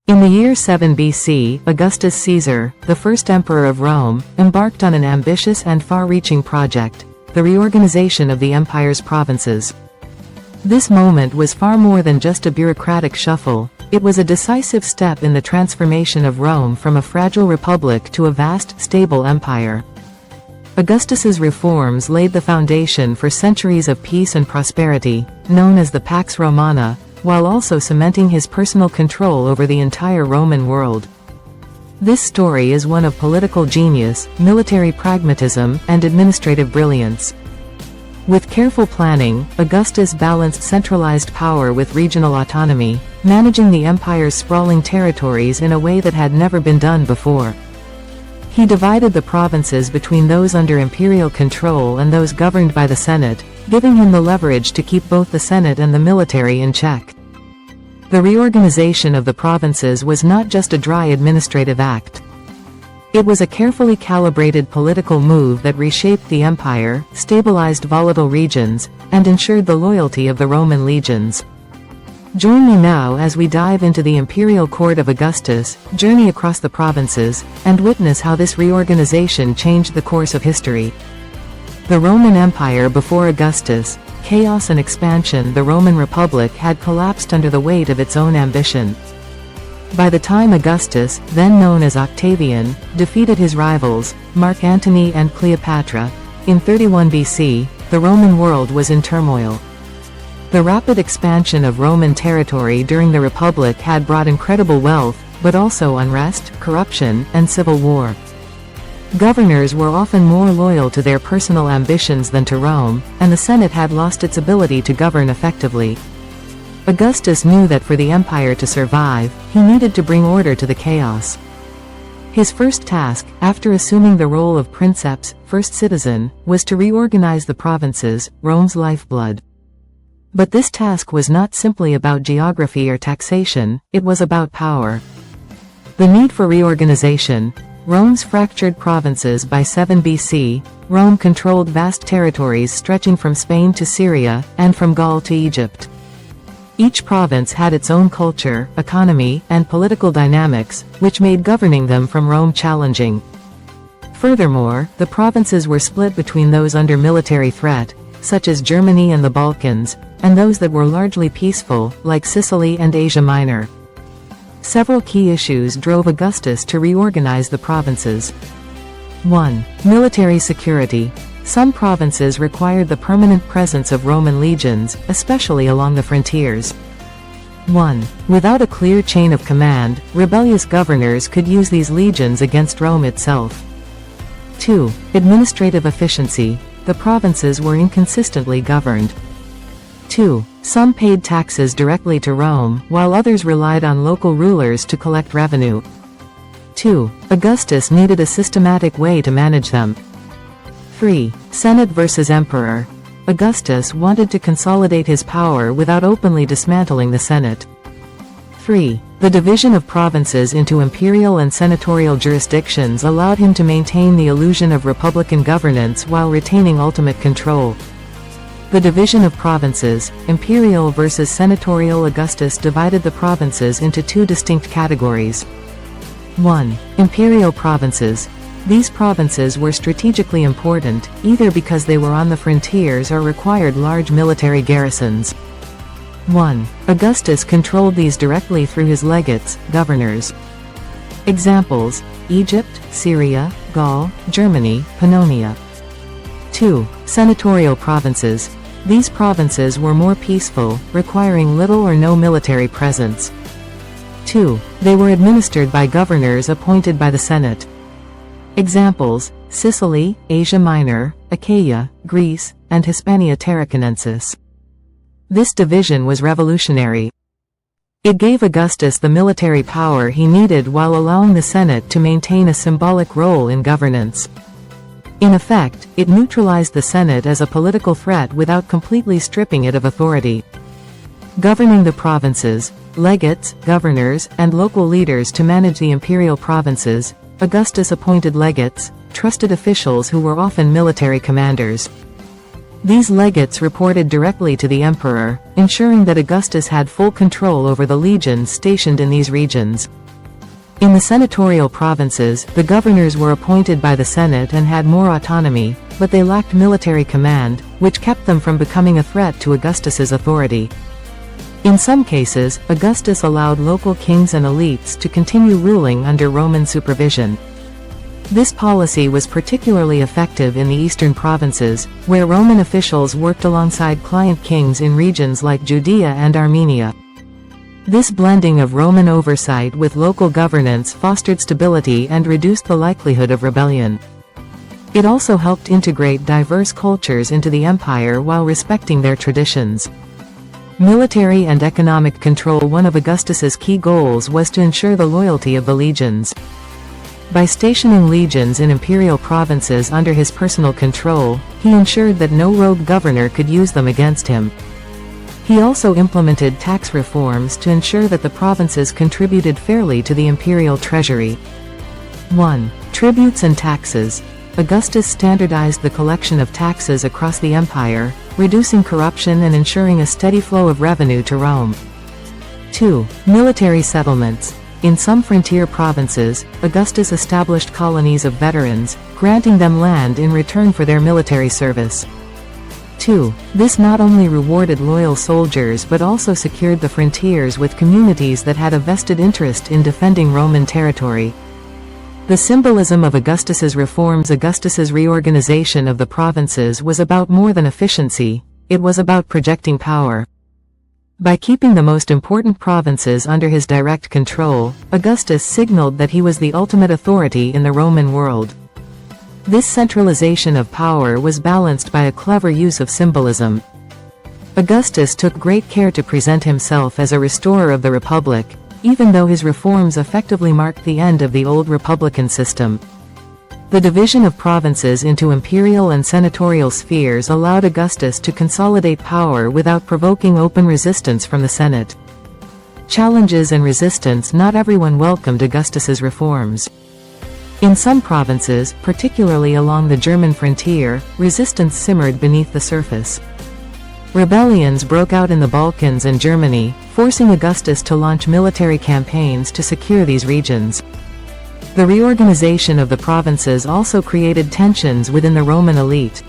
In the year 7 BC, Augustus Caesar, the first emperor of Rome, embarked on an ambitious and far-reaching project, the reorganization of the empire's provinces. This moment was far more than just a bureaucratic shuffle. It was a decisive step in the transformation of Rome from a fragile republic to a vast, stable empire. Augustus's reforms laid the foundation for centuries of peace and prosperity, known as the Pax Romana, while also cementing his personal control over the entire Roman world. This story is one of political genius, military pragmatism, and administrative brilliance. With careful planning, Augustus balanced centralized power with regional autonomy, managing the empire's sprawling territories in a way that had never been done before. He divided the provinces between those under imperial control and those governed by the Senate, giving him the leverage to keep both the Senate and the military in check. The reorganization of the provinces was not just a dry administrative act. It was a carefully calibrated political move that reshaped the empire, stabilized volatile regions, and ensured the loyalty of the Roman legions. Join me now as we dive into the imperial court of Augustus, journey across the provinces, and witness how this reorganization changed the course of history. The Roman Empire before Augustus, chaos and expansion. The Roman Republic had collapsed under the weight of its own ambition. By the time Augustus, then known as Octavian, defeated his rivals, Mark Antony and Cleopatra, in 31 BC, the Roman world was in turmoil. The rapid expansion of Roman territory during the Republic had brought incredible wealth, but also unrest, corruption, and civil war. Governors were often more loyal to their personal ambitions than to Rome, and the Senate had lost its ability to govern effectively. Augustus knew that for the empire to survive, he needed to bring order to the chaos. His first task, after assuming the role of princeps, first citizen, was to reorganize the provinces, Rome's lifeblood. But this task was not simply about geography or taxation, it was about power. The need for reorganization. Rome's fractured provinces. By 7 BC, Rome controlled vast territories stretching from Spain to Syria, and from Gaul to Egypt. Each province had its own culture, economy, and political dynamics, which made governing them from Rome challenging. Furthermore, the provinces were split between those under military threat, such as Germany and the Balkans, and those that were largely peaceful, like Sicily and Asia Minor. Several key issues drove Augustus to reorganize the provinces. 1. Military security. Some provinces required the permanent presence of Roman legions, especially along the frontiers. 1. Without a clear chain of command, rebellious governors could use these legions against Rome itself. 2. Administrative efficiency. The provinces were inconsistently governed. 2. Some paid taxes directly to Rome, while others relied on local rulers to collect revenue. 2. Augustus needed a systematic way to manage them. 3. Senate versus Emperor. Augustus wanted to consolidate his power without openly dismantling the Senate. 3. The division of provinces into imperial and senatorial jurisdictions allowed him to maintain the illusion of republican governance while retaining ultimate control. The division of provinces, imperial versus senatorial. Augustus divided the provinces into two distinct categories. 1. Imperial provinces. These provinces were strategically important, either because they were on the frontiers or required large military garrisons. 1. Augustus controlled these directly through his legates, governors. Examples: Egypt, Syria, Gaul, Germany, Pannonia. 2. Senatorial provinces. These provinces were more peaceful, requiring little or no military presence. 2. They were administered by governors appointed by the Senate. Examples: Sicily, Asia Minor, Achaia, Greece, and Hispania Tarraconensis. This division was revolutionary. It gave Augustus the military power he needed while allowing the Senate to maintain a symbolic role in governance. In effect, it neutralized the Senate as a political threat without completely stripping it of authority. Governing the provinces, legates, governors, and local leaders. To manage the imperial provinces, Augustus appointed legates, trusted officials who were often military commanders. These legates reported directly to the emperor, ensuring that Augustus had full control over the legions stationed in these regions. In the senatorial provinces, the governors were appointed by the Senate and had more autonomy, but they lacked military command, which kept them from becoming a threat to Augustus's authority. In some cases, Augustus allowed local kings and elites to continue ruling under Roman supervision. This policy was particularly effective in the eastern provinces, where Roman officials worked alongside client kings in regions like Judea and Armenia. This blending of Roman oversight with local governance fostered stability and reduced the likelihood of rebellion. It also helped integrate diverse cultures into the empire while respecting their traditions. Military and economic control. One of Augustus's key goals was to ensure the loyalty of the legions. By stationing legions in imperial provinces under his personal control, he ensured that no rogue governor could use them against him. He also implemented tax reforms to ensure that the provinces contributed fairly to the imperial treasury. 1. Tributes and taxes. Augustus standardized the collection of taxes across the empire, reducing corruption and ensuring a steady flow of revenue to Rome. 2. Military settlements. In some frontier provinces, Augustus established colonies of veterans, granting them land in return for their military service. 2. This not only rewarded loyal soldiers but also secured the frontiers with communities that had a vested interest in defending Roman territory. The symbolism of Augustus's reforms. Augustus's reorganization of the provinces was about more than efficiency, it was about projecting power. By keeping the most important provinces under his direct control, Augustus signaled that he was the ultimate authority in the Roman world. This centralization of power was balanced by a clever use of symbolism. Augustus took great care to present himself as a restorer of the Republic, even though his reforms effectively marked the end of the old republican system. The division of provinces into imperial and senatorial spheres allowed Augustus to consolidate power without provoking open resistance from the Senate. Challenges and resistance. Not everyone welcomed Augustus's reforms. In some provinces, particularly along the German frontier, resistance simmered beneath the surface. Rebellions broke out in the Balkans and Germany, forcing Augustus to launch military campaigns to secure these regions. The reorganization of the provinces also created tensions within the Roman elite.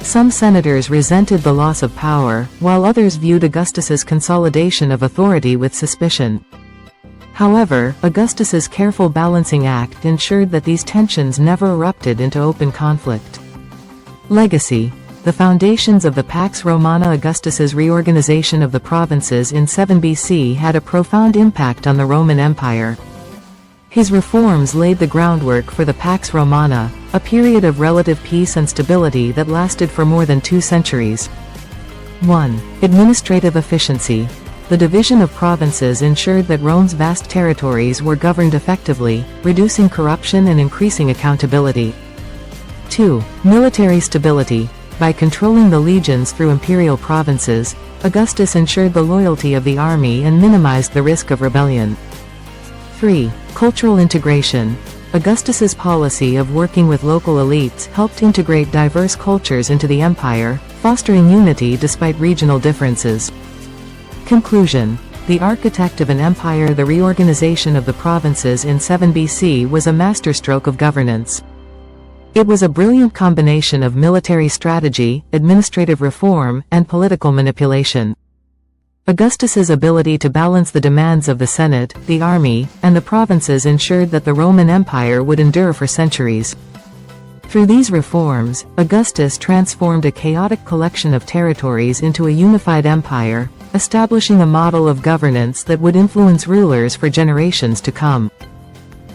Some senators resented the loss of power, while others viewed Augustus's consolidation of authority with suspicion. However, Augustus's careful balancing act ensured that these tensions never erupted into open conflict. Legacy. The foundations of the Pax Romana. Augustus's reorganization of the provinces in 7 BC had a profound impact on the Roman Empire. His reforms laid the groundwork for the Pax Romana, a period of relative peace and stability that lasted for more than 2 centuries. 1. Administrative efficiency. The division of provinces ensured that Rome's vast territories were governed effectively, reducing corruption and increasing accountability. 2. Military stability. By controlling the legions through imperial provinces, Augustus ensured the loyalty of the army and minimized the risk of rebellion. 3. Cultural integration. Augustus's policy of working with local elites helped integrate diverse cultures into the empire, fostering unity despite regional differences. Conclusion. The architect of an empire. The reorganization of the provinces in 7 BC was a masterstroke of governance. It was a brilliant combination of military strategy, administrative reform, and political manipulation. Augustus's ability to balance the demands of the Senate, the army, and the provinces ensured that the Roman Empire would endure for centuries. Through these reforms, Augustus transformed a chaotic collection of territories into a unified empire, establishing a model of governance that would influence rulers for generations to come.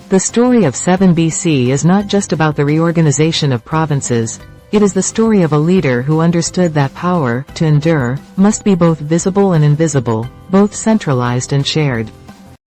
The story of 7 BC is not just about the reorganization of provinces, it is the story of a leader who understood that power, to endure, must be both visible and invisible, both centralized and shared.